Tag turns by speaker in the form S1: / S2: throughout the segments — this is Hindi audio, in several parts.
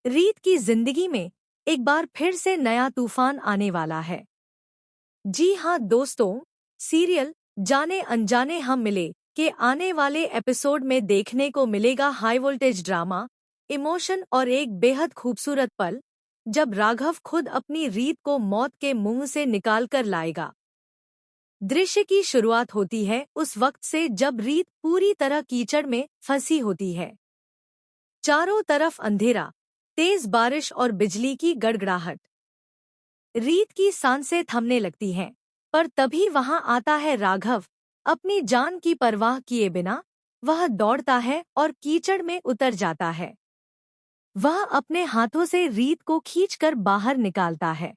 S1: रीत की जिंदगी में एक बार फिर से नया तूफान आने वाला है। जी हाँ दोस्तों, सीरियल जाने अनजाने हम मिले के आने वाले एपिसोड में देखने को मिलेगा हाई वोल्टेज ड्रामा, इमोशन और एक बेहद खूबसूरत पल जब राघव खुद अपनी रीत को मौत के मुंह से निकाल कर लाएगा। दृश्य की शुरुआत होती है उस वक्त से जब रीत पूरी तरह कीचड़ में फंसी होती है। चारों तरफ अंधेरा, तेज बारिश और बिजली की गड़गड़ाहट। रीत की सांसें थमने लगती हैं, पर तभी वहां आता है राघव। अपनी जान की परवाह किए बिना वह दौड़ता है और कीचड़ में उतर जाता है। वह अपने हाथों से रीत को खींचकर बाहर निकालता है।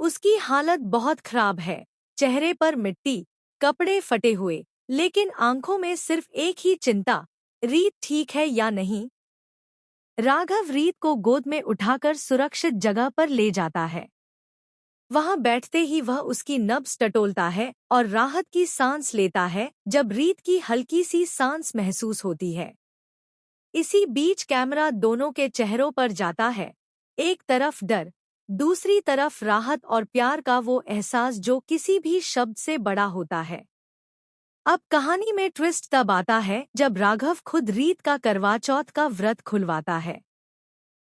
S1: उसकी हालत बहुत खराब है, चेहरे पर मिट्टी, कपड़े फटे हुए, लेकिन आंखों में सिर्फ एक ही चिंता, रीत ठीक है या नहीं। राघव रीत को गोद में उठाकर सुरक्षित जगह पर ले जाता है। वहां बैठते ही वह उसकी नब्ज टटोलता है और राहत की सांस लेता है जब रीत की हल्की सी सांस महसूस होती है। इसी बीच कैमरा दोनों के चेहरों पर जाता है, एक तरफ डर, दूसरी तरफ राहत और प्यार का वो एहसास जो किसी भी शब्द से बड़ा होता है। अब कहानी में ट्विस्ट तब आता है जब राघव खुद रीत का करवा चौथ का व्रत खुलवाता है।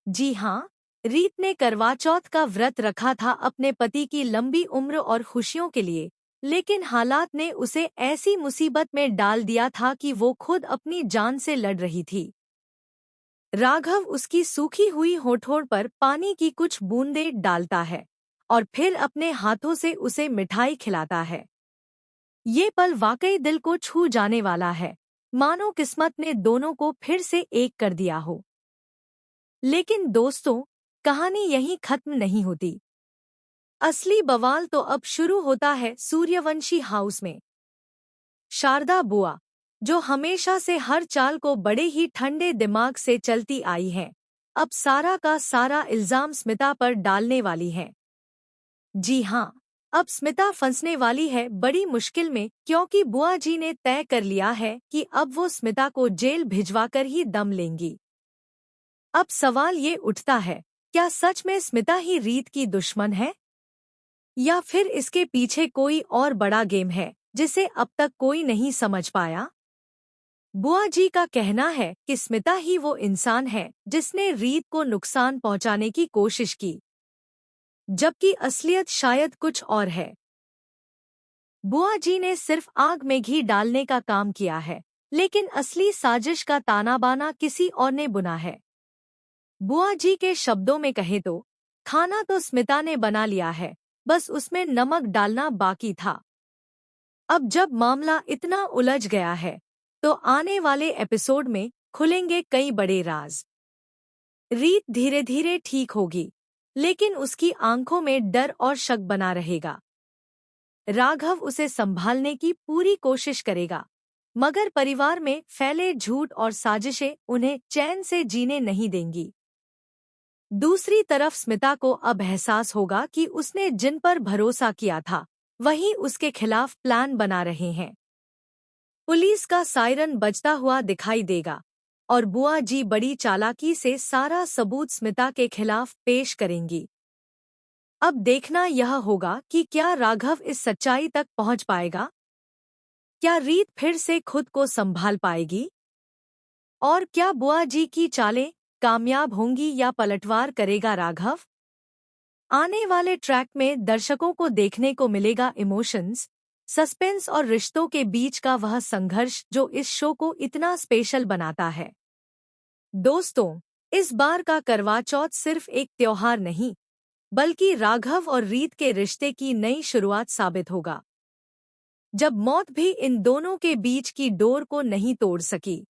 S1: जी हाँ, रीत ने करवा चौथ का व्रत रखा था अपने पति की लंबी उम्र और खुशियों के लिए, लेकिन हालात ने उसे ऐसी मुसीबत में डाल दिया था कि वो खुद अपनी जान से लड़ रही थी। राघव उसकी सूखी हुई होठों पर पानी की कुछ बूंदें डालता है और फिर अपने हाथों से उसे मिठाई खिलाता है। ये पल वाकई दिल को छू जाने वाला है, मानो किस्मत ने दोनों को फिर से एक कर दिया हो। लेकिन दोस्तों, कहानी यहीं खत्म नहीं होती। असली बवाल तो अब शुरू होता है सूर्यवंशी हाउस में। शारदा बुआ, जो हमेशा से हर चाल को बड़े ही ठंडे दिमाग से चलती आई हैं, अब सारा का सारा इल्जाम स्मिता पर डालने वाली हैं। जी हाँ, अब स्मिता फंसने वाली है बड़ी मुश्किल में, क्योंकि बुआ जी ने तय कर लिया है कि अब वो स्मिता को जेल भिजवाकर ही दम लेंगी। अब सवाल ये उठता है, क्या सच में स्मिता ही रीत की दुश्मन है, या फिर इसके पीछे कोई और बड़ा गेम है जिसे अब तक कोई नहीं समझ पाया। बुआ जी का कहना है कि स्मिता ही वो इंसान है जिसने रीत को नुकसान पहुंचाने की कोशिश की, जबकि असलियत शायद कुछ और है। बुआ जी ने सिर्फ आग में घी डालने का काम किया है, लेकिन असली साजिश का ताना बाना किसी और ने बुना है। बुआ जी के शब्दों में कहे तो खाना तो स्मिता ने बना लिया है, बस उसमें नमक डालना बाकी था। अब जब मामला इतना उलझ गया है, तो आने वाले एपिसोड में खुलेंगे कई बड़े राज। रीत धीरे धीरे ठीक होगी, लेकिन उसकी आंखों में डर और शक बना रहेगा। राघव उसे संभालने की पूरी कोशिश करेगा, मगर परिवार में फैले झूठ और साजिशें उन्हें चैन से जीने नहीं देंगी। दूसरी तरफ स्मिता को अब एहसास होगा कि उसने जिन पर भरोसा किया था, वही उसके खिलाफ प्लान बना रहे हैं। पुलिस का सायरन बजता हुआ दिखाई देगा और बुआ जी बड़ी चालाकी से सारा सबूत स्मिता के खिलाफ पेश करेंगी। अब देखना यह होगा कि क्या राघव इस सच्चाई तक पहुंच पाएगा। क्या रीत फिर से खुद को संभाल पाएगी, और क्या बुआ जी की चालें कामयाब होंगी या पलटवार करेगा राघव। आने वाले ट्रैक में दर्शकों को देखने को मिलेगा इमोशंस, सस्पेंस और रिश्तों के बीच का वह संघर्ष जो इस शो को इतना स्पेशल बनाता है। दोस्तों, इस बार का करवा चौथ सिर्फ एक त्योहार नहीं, बल्कि राघव और रीत के रिश्ते की नई शुरुआत साबित होगा। जब मौत भी इन दोनों के बीच की डोर को नहीं तोड़ सकी,